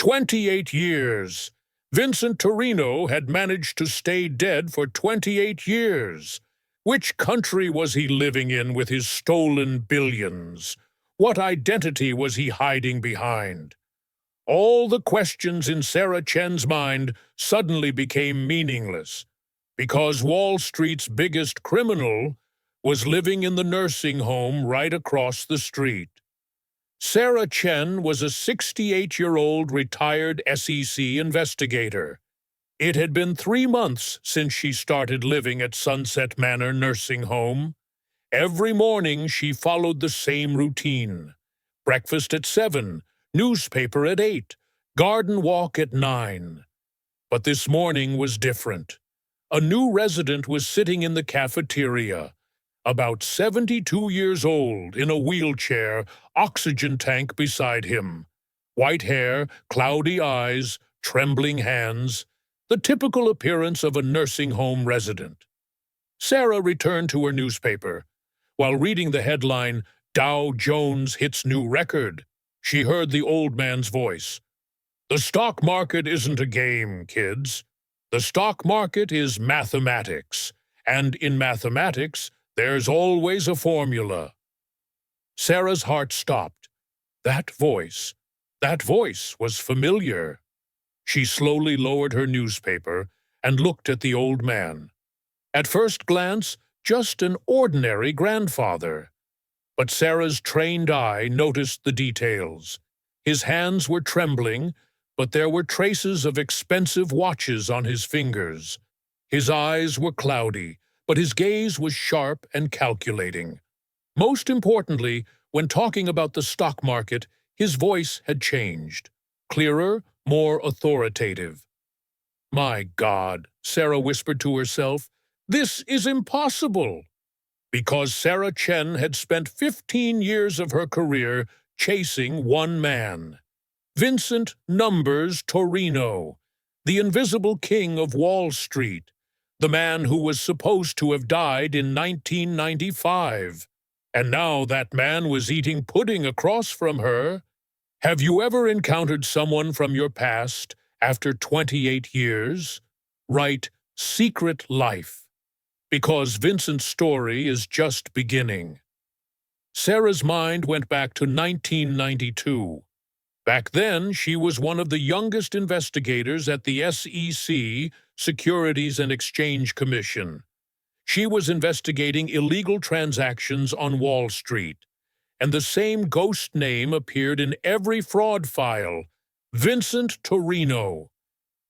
28 years. Vincent Torrino had managed to stay dead for 28 years. Which country was he living in with his stolen billions? What identity was he hiding behind? All the questions in Sarah Chen's mind suddenly became meaningless, because Wall Street's biggest criminal was living in the nursing home right across the street. Sarah Chen was a 68-year-old retired SEC investigator. It had been 3 months since she started living at Sunset Manor nursing home. Every morning she followed the same routine. Breakfast at 7, newspaper at 8, garden walk at 9. But this morning was different. A new resident was sitting in the cafeteria, about 72 years old, in a wheelchair, oxygen tank beside him. White hair, cloudy eyes, trembling hands, the typical appearance of a nursing home resident. Sarah returned to her newspaper. While reading the headline, "Dow Jones Hits New Record," she heard the old man's voice. "The stock market isn't a game, kids. The stock market is mathematics, and in mathematics, there's always a formula." Sarah's heart stopped. That voice was familiar. She slowly lowered her newspaper and looked at the old man. At first glance, just an ordinary grandfather. But Sarah's trained eye noticed the details. His hands were trembling, but there were traces of expensive watches on his fingers. His eyes were cloudy, but his gaze was sharp and calculating. Most importantly, when talking about the stock market, his voice had changed. Clearer, more authoritative. "My God," Sarah whispered to herself, "this is impossible." Because Sarah Chen had spent 15 years of her career chasing one man. Vincent Numbers Torrino, the invisible king of Wall Street, the man who was supposed to have died in 1995. And now that man was eating pudding across from her. Have you ever encountered someone from your past after 28 years? Write "Secret Life," because Vincent's story is just beginning. Sarah's mind went back to 1992. Back then, she was one of the youngest investigators at the SEC, Securities and Exchange Commission. She was investigating illegal transactions on Wall Street, and the same ghost name appeared in every fraud file, Vincent Torrino.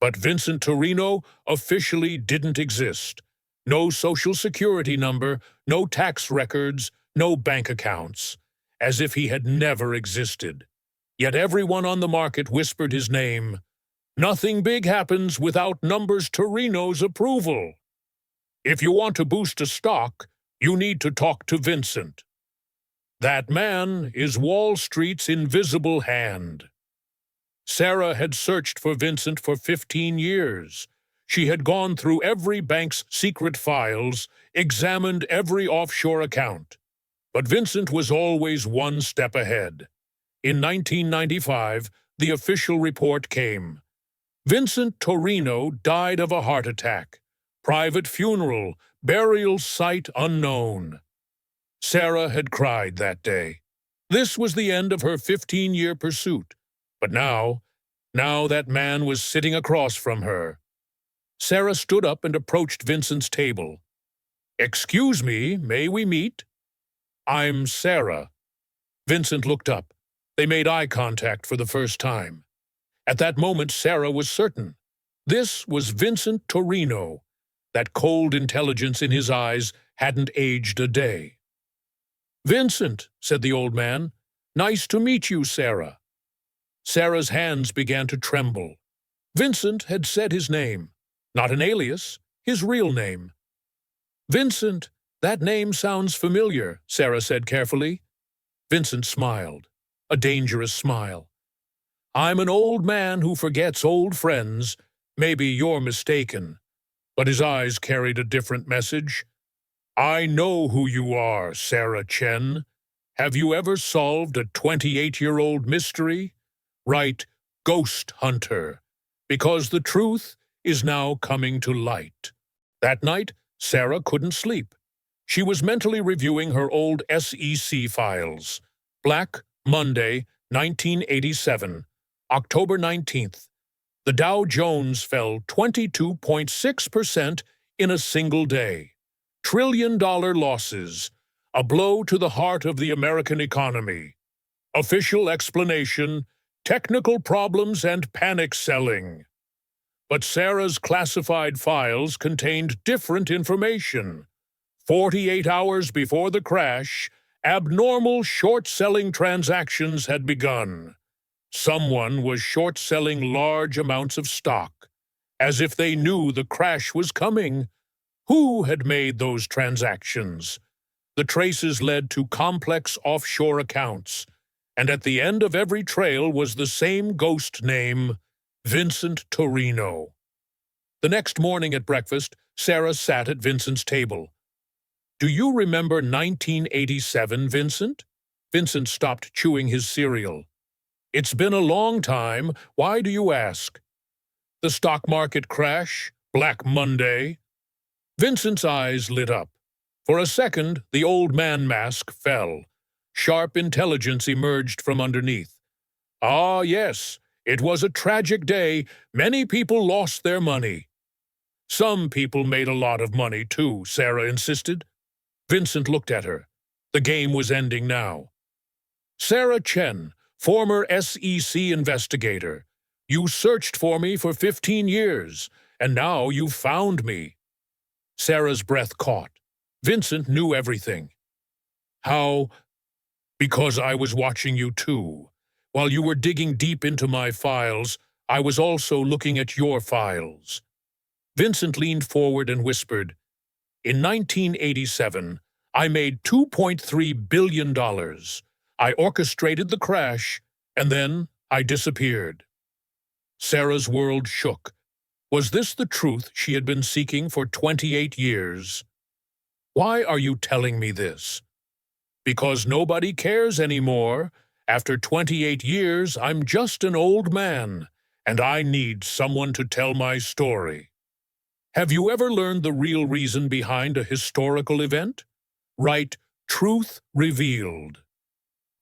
But Vincent Torrino officially didn't exist. No social security number, no tax records, no bank accounts, as if he had never existed. Yet everyone on the market whispered his name. Nothing big happens without Numbers Torrino's approval. If you want to boost a stock, you need to talk to Vincent. That man is Wall Street's invisible hand. Sarah had searched for Vincent for 15 years. She had gone through every bank's secret files, examined every offshore account. But Vincent was always one step ahead. In 1995, the official report came. Vincent Torrino died of a heart attack. Private funeral, burial site unknown. Sarah had cried that day. This was the end of her 15-year pursuit. But now that man was sitting across from her. Sarah stood up and approached Vincent's table. "Excuse me, may we meet?" "I'm Sarah." Vincent looked up. They made eye contact for the first time. At that moment, Sarah was certain. This was Vincent Torrino. That cold intelligence in his eyes hadn't aged a day. "Vincent," said the old man, "nice to meet you, Sarah." Sarah's hands began to tremble. Vincent had said his name, not an alias, his real name. "Vincent, that name sounds familiar," Sarah said carefully. Vincent smiled, a dangerous smile. "I'm an old man who forgets old friends. Maybe you're mistaken." But his eyes carried a different message. "I know who you are, Sarah Chen. Have you ever solved a 28-year-old mystery? Write ghost hunter, because the truth is now coming to light. That night, Sarah couldn't sleep. She was mentally reviewing her old SEC files. Black Monday, 1987, October 19th. The Dow Jones fell 22.6% in a single day. Trillion-dollar losses, a blow to the heart of the American economy. Official explanation, technical problems and panic selling. But Sarah's classified files contained different information. 48 hours before the crash, abnormal short-selling transactions had begun. Someone was short-selling large amounts of stock, as if they knew the crash was coming. Who had made those transactions? The traces led to complex offshore accounts, and at the end of every trail was the same ghost name, Vincent Torrino. The next morning at breakfast, Sarah sat at Vincent's table. "Do you remember 1987, Vincent?" Vincent stopped chewing his cereal. "It's been a long time. Why do you ask?" "The stock market crash? Black Monday?" Vincent's eyes lit up. For a second, the old man mask fell. Sharp intelligence emerged from underneath. "Ah, yes, it was a tragic day. Many people lost their money." "Some people made a lot of money, too," Sarah insisted. Vincent looked at her. The game was ending now. "Sarah Chen, former SEC investigator. You searched for me for 15 years, and now you've found me." Sarah's breath caught. Vincent knew everything. "How?" "Because I was watching you too. While you were digging deep into my files, I was also looking at your files." Vincent leaned forward and whispered, "In 1987, I made $2.3 billion. I orchestrated the crash, and then I disappeared." Sarah's world shook. Was this the truth she had been seeking for 28 years? "Why are you telling me this?" "Because nobody cares anymore. After 28 years, I'm just an old man, and I need someone to tell my story." Have you ever learned the real reason behind a historical event? Write "Truth Revealed."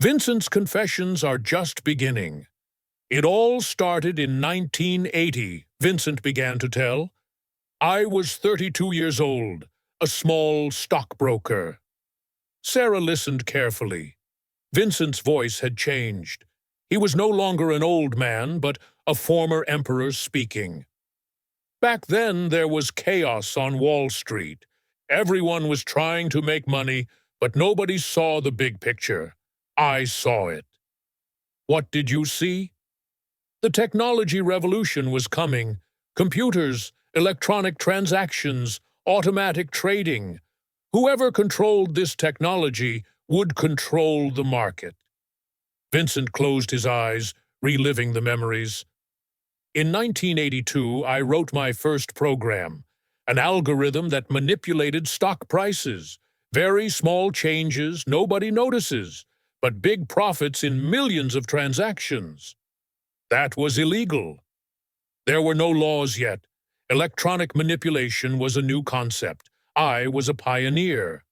Vincent's confessions are just beginning. "It all started in 1980, Vincent began to tell. I was 32 years old, a small stockbroker." Sarah listened carefully. Vincent's voice had changed. He was no longer an old man, but a former emperor speaking. "Back then, there was chaos on Wall Street. Everyone was trying to make money, but nobody saw the big picture. I saw it." "What did you see?" "The technology revolution was coming. Computers, electronic transactions, automatic trading. Whoever controlled this technology would control the market." Vincent closed his eyes, reliving the memories. "In 1982, I wrote my first program, an algorithm that manipulated stock prices. Very small changes, nobody notices, but big profits in millions of transactions. That was illegal. There were no laws yet. Electronic manipulation was a new concept. I was a pioneer."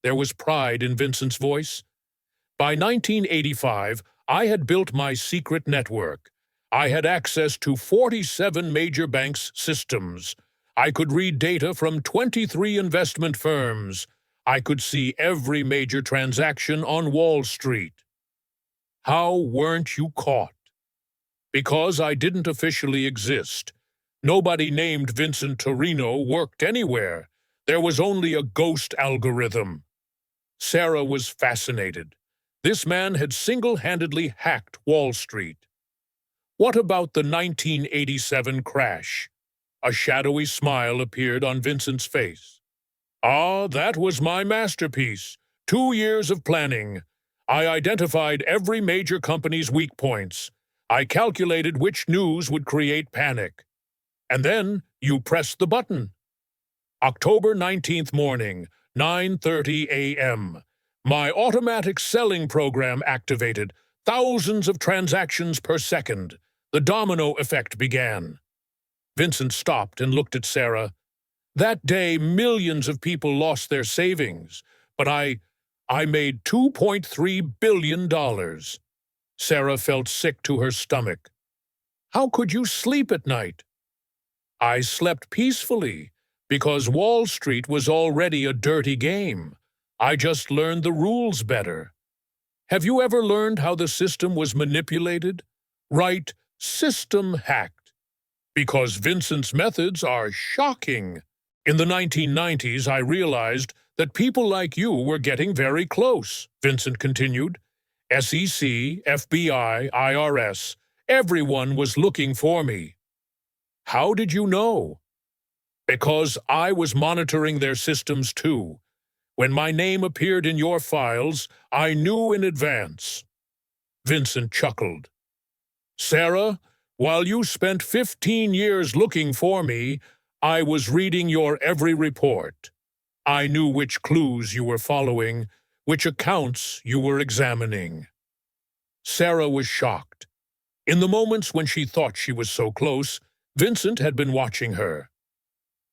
There was pride in Vincent's voice. "By 1985, I had built my secret network. I had access to 47 major banks' systems. I could read data from 23 investment firms. I could see every major transaction on Wall Street." "How weren't you caught?" "Because I didn't officially exist. Nobody named Vincent Torrino worked anywhere. There was only a ghost algorithm." Sarah was fascinated. This man had single-handedly hacked Wall Street. "What about the 1987 crash?" A shadowy smile appeared on Vincent's face. "Ah, that was my masterpiece. 2 years of planning. I identified every major company's weak points. I calculated which news would create panic. And then you pressed the button. October 19th morning, 9:30 a.m. My automatic selling program activated. Thousands of transactions per second. The domino effect began. Vincent stopped and looked at Sarah. That day, millions of people lost their savings, but I made $2.3 billion. Sarah felt sick to her stomach. How could you sleep at night? I slept peacefully, because Wall Street was already a dirty game. I just learned the rules better. Have you ever learned how the system was manipulated? Right, system hacked. Because Vincent's methods are shocking. In the 1990s, I realized that people like you were getting very close, Vincent continued. SEC, FBI, IRS, everyone was looking for me. How did you know? Because I was monitoring their systems too. When my name appeared in your files, I knew in advance. Vincent chuckled. Sarah, while you spent 15 years looking for me, I was reading your every report. I knew which clues you were following, which accounts you were examining. Sarah was shocked. In the moments when she thought she was so close, Vincent had been watching her.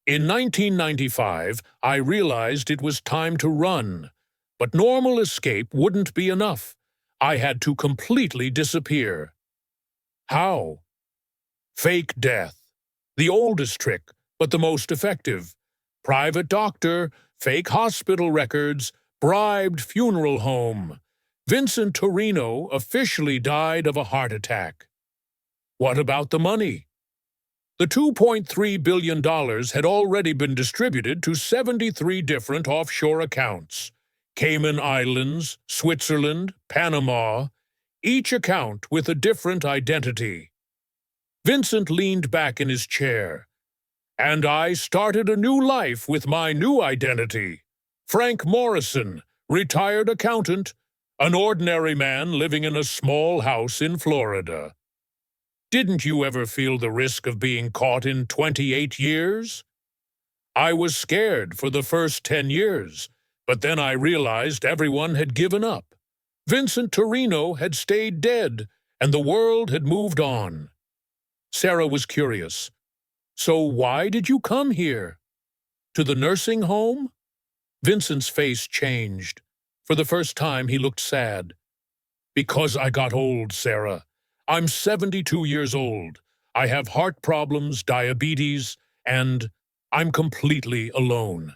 In 1995, I realized it was time to run, but normal escape wouldn't be enough. I had to completely disappear. How? Fake death. The oldest trick, but the most effective. Private doctor, fake hospital records, bribed funeral home. Vincent Torrino officially died of a heart attack. What about the money? The $2.3 billion had already been distributed to 73 different offshore accounts. Cayman Islands, Switzerland, Panama, each account with a different identity. Vincent leaned back in his chair. And I started a new life with my new identity. Frank Morrison, retired accountant, an ordinary man living in a small house in Florida. Didn't you ever feel the risk of being caught in 28 years? I was scared for the first 10 years, but then I realized everyone had given up. Vincent Torrino had stayed dead, and the world had moved on. Sarah was curious. So why did you come here? To the nursing home? Vincent's face changed. For the first time, he looked sad. Because I got old, Sarah. I'm 72 years old. I have heart problems, diabetes, and I'm completely alone.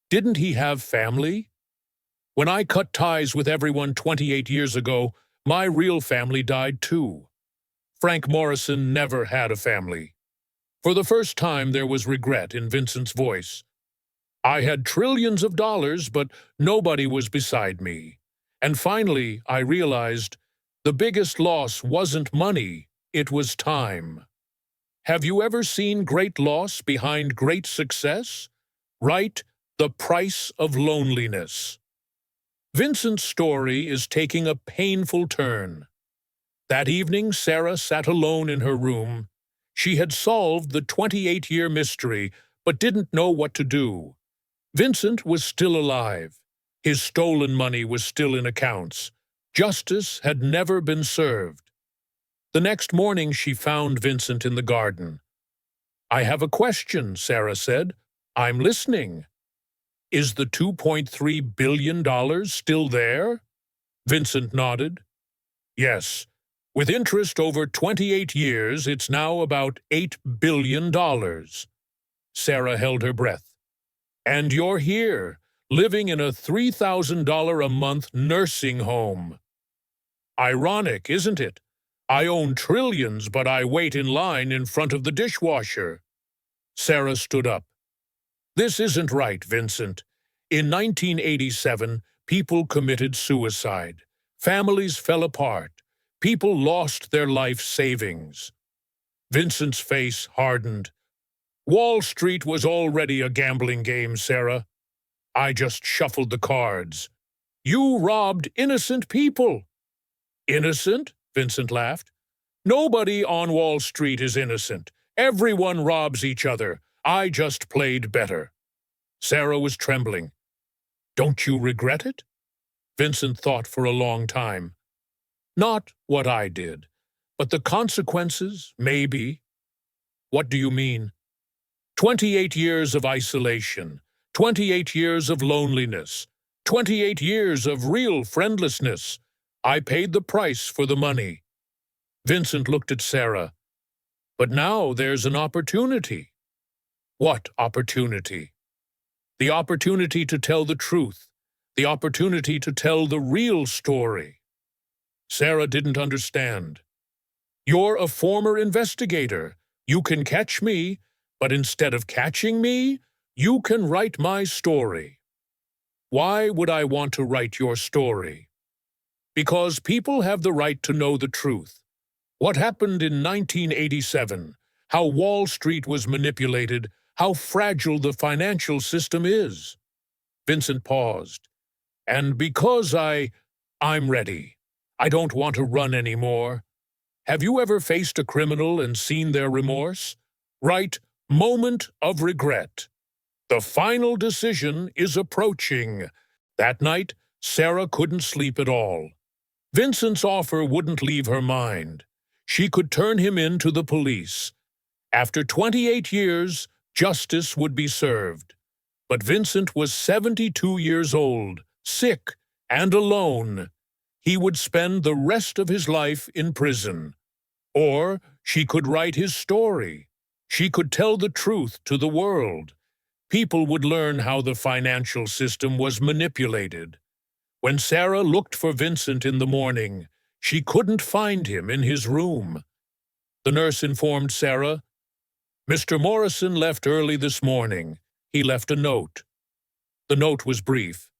Didn't he have family? When I cut ties with everyone 28 years ago, my real family died too. Frank Morrison never had a family. For the first time, there was regret in Vincent's voice. I had trillions of dollars, but nobody was beside me. And finally, I realized the biggest loss wasn't money, it was time. Have you ever seen great loss behind great success? Right, the price of loneliness. Vincent's story is taking a painful turn. That evening, Sarah sat alone in her room. She had solved the 28-year mystery, but didn't know what to do. Vincent was still alive. His stolen money was still in accounts. Justice had never been served. The next morning, she found Vincent in the garden. I have a question, Sarah said. I'm listening. Is the $2.3 billion still there? Vincent nodded. Yes. With interest over 28 years, it's now about $8 billion. Sarah held her breath. And you're here, living in a $3,000 a month nursing home. Ironic, isn't it? I own trillions, but I wait in line in front of the dishwasher. Sarah stood up. This isn't right, Vincent. In 1987, people committed suicide. Families fell apart. People lost their life savings. Vincent's face hardened. Wall Street was already a gambling game, Sarah. I just shuffled the cards. You robbed innocent people. Innocent? Vincent laughed. Nobody on Wall Street is innocent. Everyone robs each other. I just played better. Sarah was trembling. Don't you regret it? Vincent thought for a long time. Not what I did. But the consequences, maybe. What do you mean? 28 years of isolation, 28 years of loneliness, 28 years of real friendlessness. I paid the price for the money. Vincent looked at Sarah. But now there's an opportunity. What opportunity? The opportunity to tell the truth, the opportunity to tell the real story. Sarah didn't understand. You're a former investigator. You can catch me, but instead of catching me, you can write my story. Why would I want to write your story? Because people have the right to know the truth. What happened in 1987, how Wall Street was manipulated, how fragile the financial system is. Vincent paused. And because I'm ready. I don't want to run anymore. Have you ever faced a criminal and seen their remorse? Right, moment of regret. The final decision is approaching. That night, Sarah couldn't sleep at all. Vincent's offer wouldn't leave her mind. She could turn him in to the police. After 28 years, justice would be served. But Vincent was 72 years old, sick, and alone. He would spend the rest of his life in prison. Or she could write his story. She could tell the truth to the world. People would learn how the financial system was manipulated. When Sarah looked for Vincent in the morning, she couldn't find him in his room. The nurse informed Sarah, "Mr. Morrison left early this morning. He left a note." The note was brief.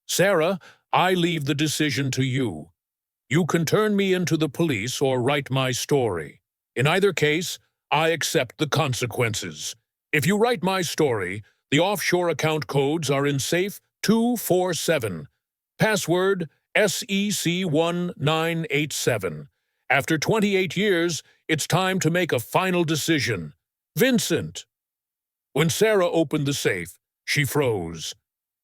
"Sarah, I leave the decision to you. You can turn me into the police or write my story. In either case, I accept the consequences. If you write my story, the offshore account codes are in safe 247. Password SEC1987. After 28 years, it's time to make a final decision. Vincent." When Sarah opened the safe, she froze.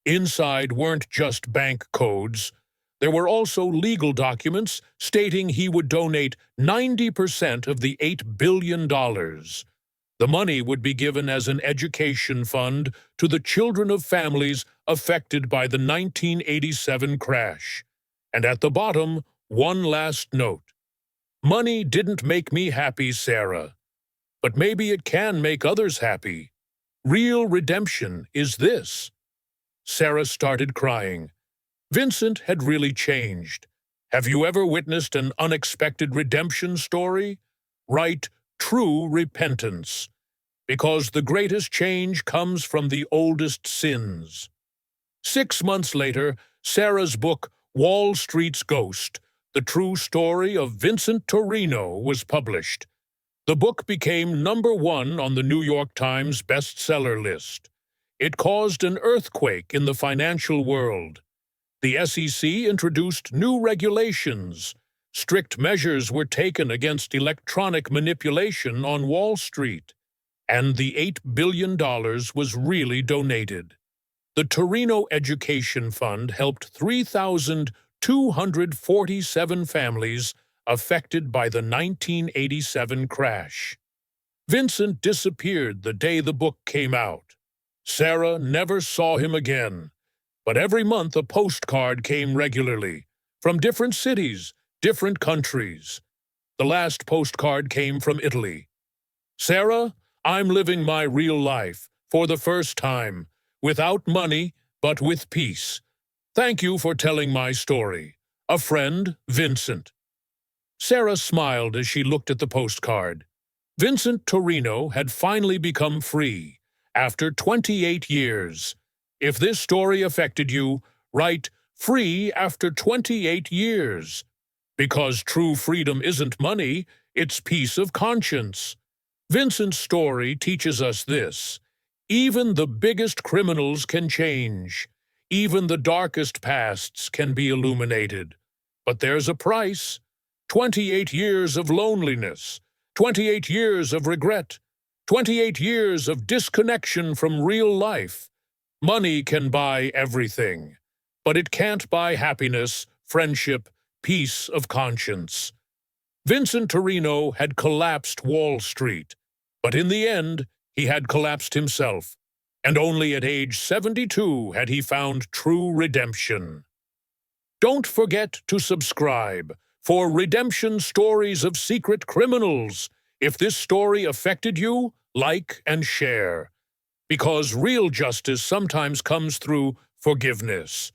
Inside weren't just bank codes. There were also legal documents stating he would donate 90% of the $8 billion. The money would be given as an education fund to the children of families affected by the 1987 crash. And at the bottom, one last note. "Money didn't make me happy, Sarah. But maybe it can make others happy. Real redemption is this." Sarah started crying. Vincent had really changed. Have you ever witnessed an unexpected redemption story? Write true repentance. Because the greatest change comes from the oldest sins. 6 months later, Sarah's book, Wall Street's Ghost, The True Story of Vincent Torrino, was published. The book became #1 on the New York Times bestseller list. It caused an earthquake in the financial world. The SEC introduced new regulations. Strict measures were taken against electronic manipulation on Wall Street. And the $8 billion was really donated. The Torrino Education Fund helped 3,247 families affected by the 1987 crash. Vincent disappeared the day the book came out. Sarah never saw him again. But every month a postcard came regularly, from different cities, different countries. The last postcard came from Italy. "Sarah, I'm living my real life, for the first time, without money, but with peace. Thank you for telling my story. A friend, Vincent." Sarah smiled as she looked at the postcard. Vincent Torrino had finally become free, after 28 years. If this story affected you, write "free after 28 years." Because true freedom isn't money, it's peace of conscience. Vincent's story teaches us this. Even the biggest criminals can change. Even the darkest pasts can be illuminated. But there's a price. 28 years of loneliness. 28 years of regret. 28 years of disconnection from real life. Money can buy everything. But it can't buy happiness, friendship, peace of conscience. Vincent Torrino had collapsed Wall Street, but in the end, he had collapsed himself, and only at age 72 had he found true redemption. Don't forget to subscribe for redemption stories of secret criminals. If this story affected you, like and share, because real justice sometimes comes through forgiveness.